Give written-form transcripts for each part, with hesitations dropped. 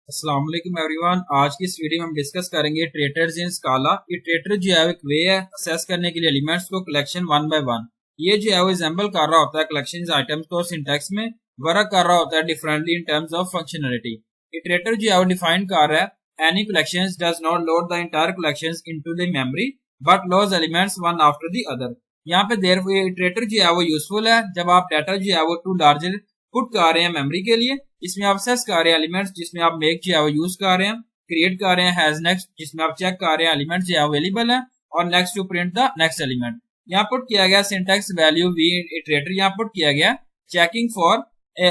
अस्सलाम वालेकुम एवरीवन। आज की इस वीडियो में हम डिस्कस करेंगे इटरेटर्स इन स्काला। इटरेटर जो है एक वे है असेस करने के लिए एलिमेंट्स को कलेक्शन वन बाय वन। ये जो है वो रिजेंबल कर रहा होता है कलेक्शन आइटम्स को, सिंटैक्स में वर्क कर रहा होता है differently in terms of functionality. Iterator जो है वो डिफाइन कर रहा है any collections does not load the entire collections into the memory but loads elements one after the other. यहाँ पे देर इटरेटर जो है वो यूजफुल है जब आप डाटा जो है वो टू लार्जर पुट कर रहे हैं मेमोरी के लिए। इसमें आप एक्सेस कर रहे हैं एलिमेंट्स जिसमें आप मेक जो है वो यूज कर रहे हैं, क्रिएट कर रहे हैं हैज नेक्स्ट जिसमें आप चेक कर रहे हैं एलिमेंट्स जो है अवेलेबल है, और next to print the next element. यहाँ पुट किया गया सिंटैक्स वैल्यू वी इटरेटर यहाँ पुट किया गया checking for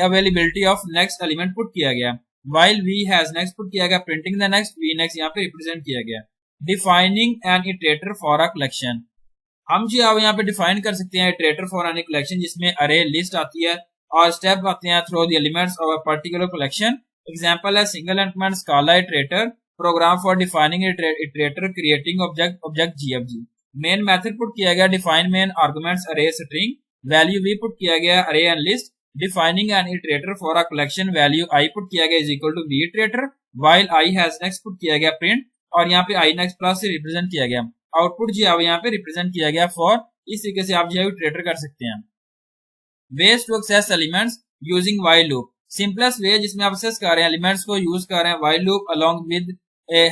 availability of next element put किया गया, while v has next put किया गया printing the next v next यहाँ पे रिप्रेजेंट किया गया। Defining an iterator for a collection, हम जो है यहाँ पे डिफाइन कर सकते हैं इटरेटर फॉर एनी कलेक्शन जिसमें अरे लिस्ट आती है और स्टेप आते हैं through the elements of a particular collection. Example है single element Scala iterator, program for defining iterator, creating object GFG. Main method put किया गया define main arguments array string, value v put किया गया array and list. Defining an iterator for a collection, value i put किया गया is equal to v iterator, while i has next put किया गया print, और यहाँ पे आई next plus से रिप्रेजेंट किया गया। आउटपुट जो है यहाँ पे रिप्रेजेंट किया गया फॉर। इस तरीके से आप जो है इटरेटर कर सकते हैं। Ways to access elements using while loop, simplest way जिसमें आप एक्सेस कर रहे हैं एलिमेंट्स को यूज कर रहे हैं while loop along with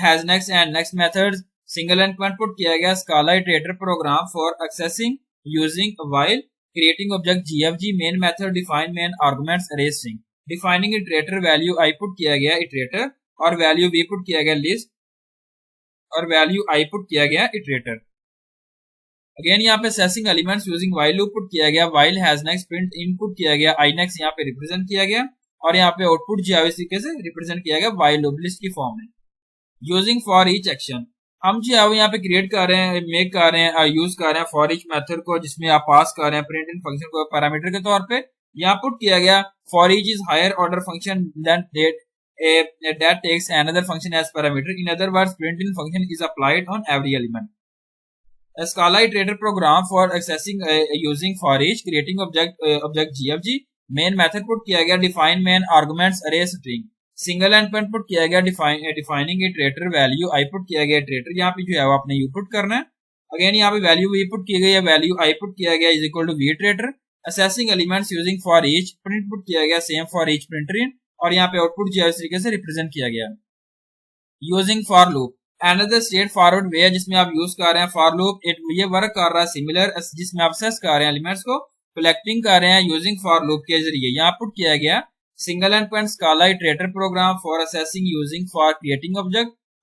has next and next methods. Single element put किया गया Scala iterator, program for accessing using while, creating object GFG, main method define main arguments array string. Defining iterator, value i put किया गया iterator और value v put किया गया list और value i put किया गया इटरेटर। अगेन यहाँ पे sensing elements using while loop put किया गया, while has next print input किया गया, आई नेक्स्ट यहाँ पे रिप्रेजेंट किया गया, और यहाँ पे आउटपुट जो है इस तरीके से रिप्रेजेंट किया गया व्हाइल लूप लिस्ट की फॉर्म में। यूजिंग फॉर ईच एक्शन, हम जो है यहाँ पे क्रिएट कर रहे हैं, मेक कर रहे हैं, यूज कर रहे हैं फॉर ईच मेथड को जिसमें आप पास कर रहे हैं प्रिंट इन फंक्शन को पैरामीटर के तौर पे। यहाँ पुट किया गया for each is higher order function then that takes another function as parameter. In other words, print in function is applied on every element. A Scala iterator program for accessing using for each, creating object GFG. Main method put किया गया define main arguments array string. Single endpoint put किया गया defining iterator, value I put किया गया iterator, यहाँ पे जो है वो आपने u put करना है। Again यहाँ पे value v put की गई है, value I put किया गया is equal to v iterator. Accessing elements using for each, print put किया गया same for each printer in, और यहाँ पे आउटपुट जो है इस तरीके से रिप्रेजेंट किया गया। Using for loop, another straightforward way जिसमें आप यूज कर रहे हैं फॉर लूप। ये वर्क कर रहा है सिमिलर जिसमें आप एक्सेस कर रहे हैं एलिमेंट्स को, कलेक्टिंग कर रहे हैं यूजिंग फॉर लूप के जरिए। यहाँ पुट किया गया single and Scala iterator program for assessing using for creating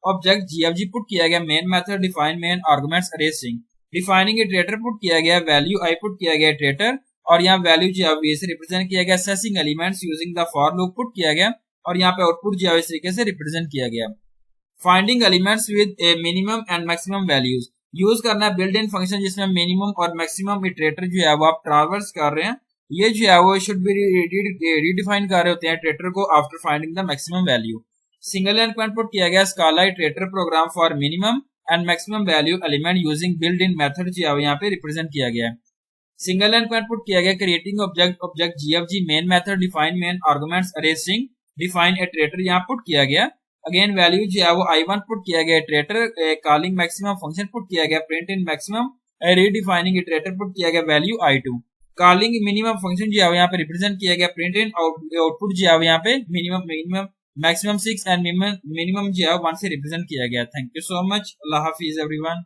object GFG put किया गया main method define main arguments array string. Defining iterator put किया गया वैल्यू आई पुट किया गया इटरेटर, और यहाँ वैल्यू जो है वी से रिप्रेजेंट किया गया। Assessing elements using the for loop put किया गया, और यहाँ पे आउटपुट जो है इस तरीके से रिप्रेजेंट किया गया। Finding elements with A minimum and maximum values, use करना है बिल्ट इन फंक्शन जिसमें मिनिमम और मैक्सिमम इटरेटर जो है वो आप ट्रावर्स कर रहे हैं। ये जो है वो शुड बी रीडिफाइन कर रहे होते हैं इटरेटर को after finding the maximum value. Single and put किया गया Scala iterator, program for minimum and maximum value element using built in method जो है यहाँ पे रिप्रेजेंट किया गया है। सिंगल एंड पुट किया गया creating object GFG, main method define main arguments array string, define iterator यहाँ पुट किया गया। अगेन वैल्यू जो है वो i1 पुट किया गया iterator, calling maximum function put किया गया print in maximum, redefining iterator put किया गया value i2। Calling minimum function जो है यहाँ पे रिप्रेजेंट किया गया प्रिंट इन, आउटपुट जो है यहाँ पे मिनिमम मैक्सिमम 6 एंड मिनिमम जो है 1 से रिप्रेजेंट किया गया। Thank you so much, Allah Hafiz everyone.